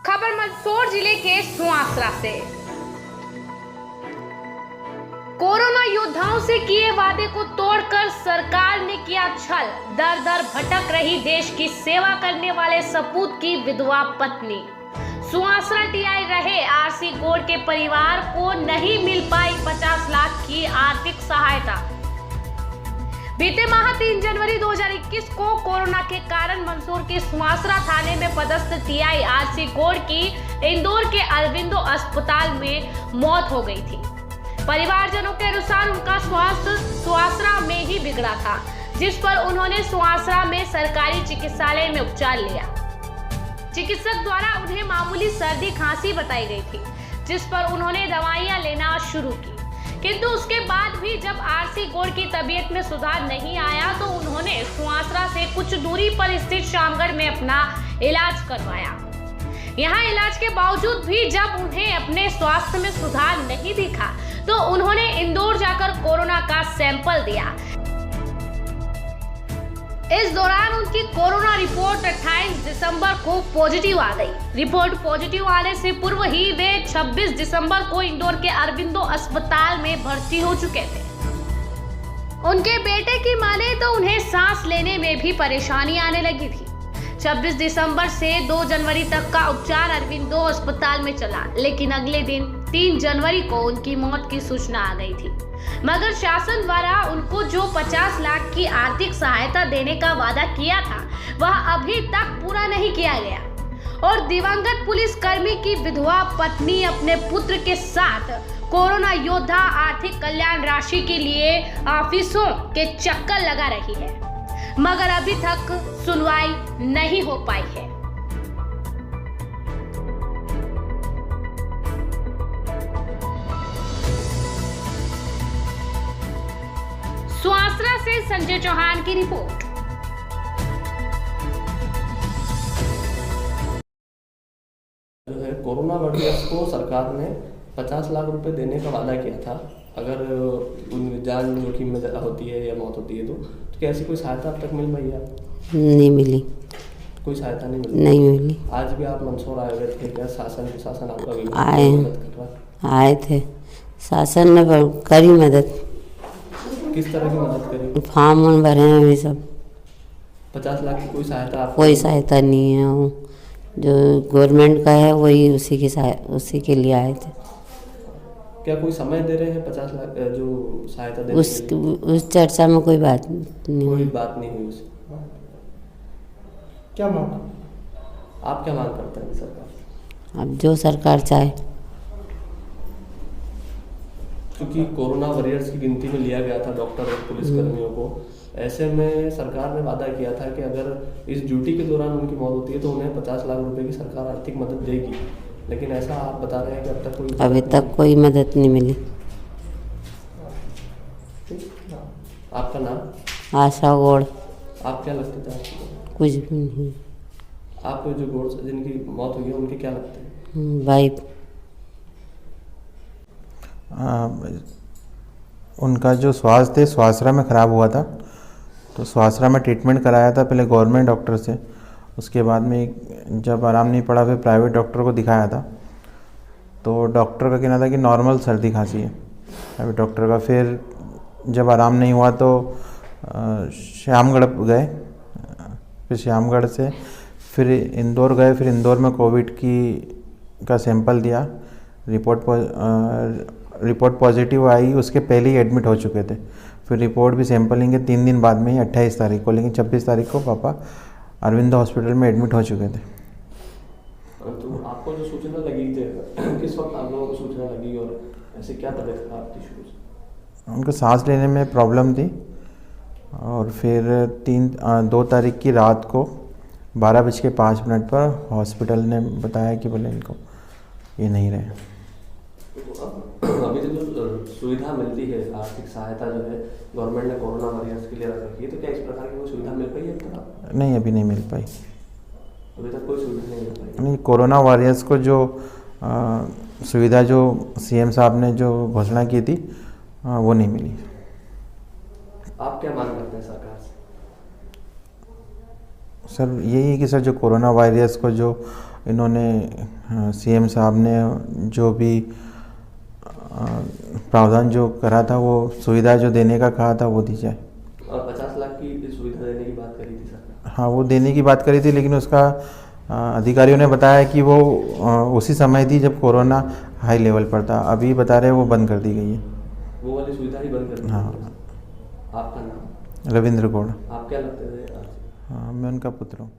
खबर मंदसौर जिले के सुआसरा से। कोरोना योद्धाओं से किए वादे को तोड़कर सरकार ने किया छल। दर दर भटक रही देश की सेवा करने वाले सपूत की विधवा पत्नी। सुआसरा टीआई रहे आरसी गोड़ के परिवार को नहीं मिल पाई 50 लाख की आर्थिक सहायता। बीते माह 3 जनवरी 2021 को कोरोना के कारण मंदसौर के सुआसरा थाने में पदस्थ टीआई आरसी गोड़ की इंदौर के अरविंदो अस्पताल में मौत हो गई थी। परिवारजनों के अनुसार उनका स्वास्थ्य सुआसरा में ही बिगड़ा था, जिस पर उन्होंने सुआसरा में सरकारी चिकित्सालय में उपचार लिया। चिकित्सक द्वारा उन्हें मामूली सर्दी खांसी बताई गई थी, जिस पर उन्होंने दवाइयां लेना शुरू की, किंतु उसके बाद भी जब आरसी गोड़ की तबीयत में सुधार नहीं आया तो उन्होंने सुआसरा से कुछ दूरी पर स्थित शामगढ़ में अपना इलाज करवाया। यहाँ इलाज के बावजूद भी जब उन्हें अपने स्वास्थ्य में सुधार नहीं दिखा तो उन्होंने इंदौर जाकर कोरोना का सैंपल दिया। इस दौरान उनकी कोरोना रिपोर्ट 28 दिसंबर को पॉजिटिव आ गई। रिपोर्ट पॉजिटिव आने से पूर्व ही वे 26 दिसंबर को इंदौर के अरविंदो अस्पताल में भर्ती हो चुके थे। उनके बेटे की माने तो उन्हें सांस लेने में भी परेशानी आने लगी थी। 26 दिसंबर से 2 जनवरी तक का उपचार अरविंदो अस्पताल में चला, लेकिन अगले दिन 3 जनवरी को उनकी मौत की सूचना आ गई थी। मगर शासन द्वारा उनको जो 50 लाख की आर्थिक सहायता देने का वादा किया था वह अभी तक पूरा नहीं किया गया और दिवंगत पुलिस कर्मी की विधवा पत्नी अपने पुत्र के साथ कोरोना योद्धा आर्थिक कल्याण राशि के लिए ऑफिसों के चक्कर लगा रही है, मगर अभी तक सुनवाई नहीं हो पाई है। सुआसरा से संजय चौहान की रिपोर्ट। जो है कोरोना वॉरियर्स को सरकार ने 50 लाख रुपए देने का वादा किया था अगर उनकी जान जोखिम में होती है या मौत होती है तो क्या ऐसी कोई सहायता अब तक मिल पाई है? नहीं मिली, कोई सहायता नहीं मिली। नहीं मिली। आज भी आप मंदसौर आए हुए थे, क्या शासन प्रशासन आपका आए थे? शासन ने करी मदद। किस तरह की मदद करी? फॉर्म भरे हैं अभी सब। 50 लाख की कोई सहायता? कोई सहायता नहीं है, वो जो गवर्नमेंट का है वही उसी के लिए आए थे। क्या कोई समय दे रहे हैं 50 लाख जो सहायता दे? उस चर्चा में कोई बात नहीं, कोई बात नहीं हुई उससे। क्या मांग, आप क्या मांग करते हैं सरकार? अब जो सरकार चाहे। क्योंकि कोरोना वॉरियर्स की गिनती में लिया गया था डॉक्टर और पुलिस कर्मियों को, ऐसे में सरकार ने वादा किया था कि अगर इस ड्यूटी के दौरान उनकी मौत होती है तो उन्हें 50 लाख रुपए की सरकार आर्थिक मदद देगी, लेकिन ऐसा आप बता रहे हैं कि अभी तक कोई मदद नहीं मिली। आपका नाम? आशा गोड़। आप क्या लगते थे आपको? कुछ भी नहीं। आप जो गोड़ जिनकी मौत हुई है उनके क्या लगते हैं? वाइफ। उनका जो स्वास्थ्य है सुआसरा में ख़राब हुआ था, तो सुआसरा में ट्रीटमेंट कराया था पहले गवर्नमेंट डॉक्टर से। उसके बाद में जब आराम नहीं पड़ा फिर प्राइवेट डॉक्टर को दिखाया था, तो डॉक्टर का कहना था कि नॉर्मल सर्दी खांसी है प्राइवेट डॉक्टर का। फिर जब आराम नहीं हुआ तो श्यामगढ़ गए, फिर श्यामगढ़ से फिर इंदौर गए। फिर इंदौर में कोविड का सैंपल दिया, रिपोर्ट पॉजिटिव आई। उसके पहले ही एडमिट हो चुके थे। फिर रिपोर्ट भी सैंपलिंग के 3 दिन बाद में ही 28 तारीख को, लेकिन 26 तारीख को पापा अरविंदो हॉस्पिटल में एडमिट हो चुके थे। तो आपको जो सूचना लगी थी किस वक्त आप लोगों को सूचना लगी और ऐसे क्या तबीयत खराब थी शुरू से? उनको सांस लेने में प्रॉब्लम थी और फिर 2 तारीख की रात को 12:05 पर हॉस्पिटल ने बताया कि बोले इनको ये नहीं रहे। अभी जो सुविधा मिलती है आर्थिक सहायता जो है गवर्नमेंट ने कोरोना वॉरियर्स के लिए रख रखी है, तो क्या इस प्रकार की कोई सुविधा मिल पाई है? नहीं, अभी नहीं मिल पाई। अभी तक कोई सुविधा नहीं मिल पाई? नहीं, कोरोना वॉरियर्स को जो सुविधा जो सीएम साहब ने जो घोषणा की थी वो नहीं मिली। आप क्या मांग करते हैं सरकार से? सर यही है कि सर जो कोरोना वायरस को जो इन्होंने सीएम साहब ने जो भी प्रावधान जो करा था, वो सुविधा जो देने का कहा था वो दी जाए। और 50 लाख की सुविधा देने की बात करी थी सरकार। हाँ, वो देने की बात करी थी, लेकिन उसका अधिकारियों ने बताया कि वो उसी समय थी जब कोरोना हाई लेवल पर था। अभी बता रहे वो बंद कर दी गई है। वो वाली सुविधा ही बंद कर दी। हाँ। आपका नाम? रविंद्र गौड़। आप क्या लगते थे? हाँ, मैं उनका पुत्र हूँ।